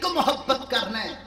को मुहब्बत करना है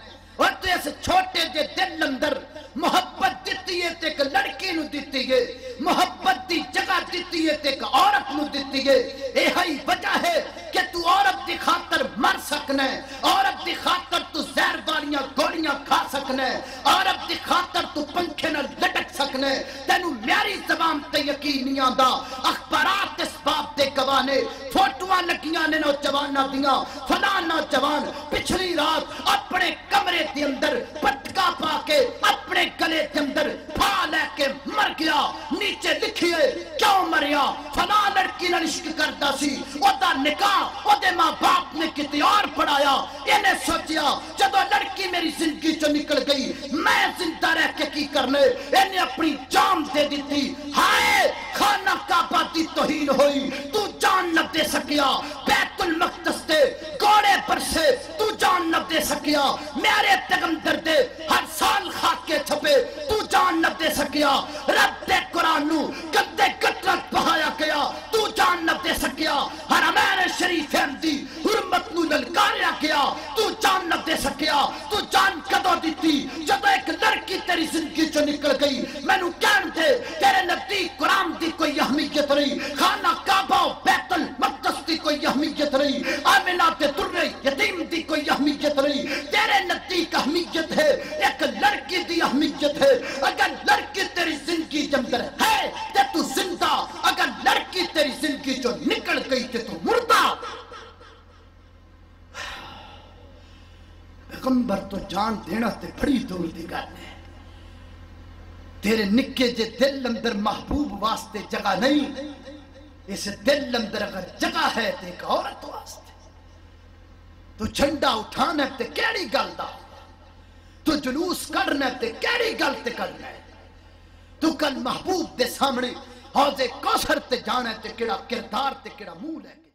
और तो इस छोटे जे दिल अंदर मुहब्बत दिती है ते एक लड़की नु दिती है, मुहब्बत दी जगह दिती है ते एक औरत नु दिती है। यही वजह है कि तू औरत दी खातर मर सकना है, औरत दी खातर तू जहर वालियां गोलियां खा सकना है, औरत दी खातर तू पंखे नाल लटक सकना है। तेनू मेरी जबान ते यकीन नहीं आंदा, अखबारात इस बात ते गवाह ने, फोटोआं लगियां ने नौजवानां दियां, फलां नौजवान पिछली रात अपने कमरे के अंदर पटका पा के अपने गले के अंदर फा लेके मर गया। नीचे लिखिए क्यों मरिया, फला लड़की नाल इश्क करता सी, ओदा निकाह ओदे मां बाप ने किते और पढ़ाया। इन्हें सोचिया जदों लड़की मेरी जिंदगी चो निकल गई मैं जिंदा रह के की करने, इन्हें अपनी जान दे दी। हाय खाना काबा दी तौहीन होई, तू जान न दे सकिया, बैतुल मक़दस दे घोड़े पर से तू जान न दे सकिया, मेरे पैगंबर दे हर साल खाके छपे तू जान न दे सकिया, रब दे कुरान नू गद्दे कतरत बहाया गया तू जान न दे सकिया, हरमैन शरीफ दी हुर्मत नू ललकारिया गया तू जान न दे सकिया। तू जान कदों दिती जब एक लड़की तेरी जिंदगी चो निकल गई। मैनू कहन दे तेरे नजदीक कुरान दी कोई अहमियत नहीं, खाना काबा बैतुल मक़दस दी कोई अहमियत नहीं, आमिना ते दुर्रे यतीम दी कोई अहमियत नहीं, तेरे नजदीक अहमियत है एक लड़की दी अहमियत है। अगर लड़की तेरी जिंदगी के अंदर है तो तू जिंदा, अगर लड़की तेरी जिंदगी चो निकल गई तो तू मुर्दा। पैगंबर तो जान देना ते बड़ी दूर दी गल है। तेरे निक्के जे दिल अंदर महबूब वास्ते जगह नहीं, इस दिल अंदर अगर जगह है तो एक औरत वास्ते तू झंडा उठाना ते केड़ी गल दा, तू जुलूस करना ते केड़ी गल ते करना है। तू कल महबूब दे सामने हौजे कौसर ते जाना ते केड़ा किरदार ते केड़ा मुंह लेके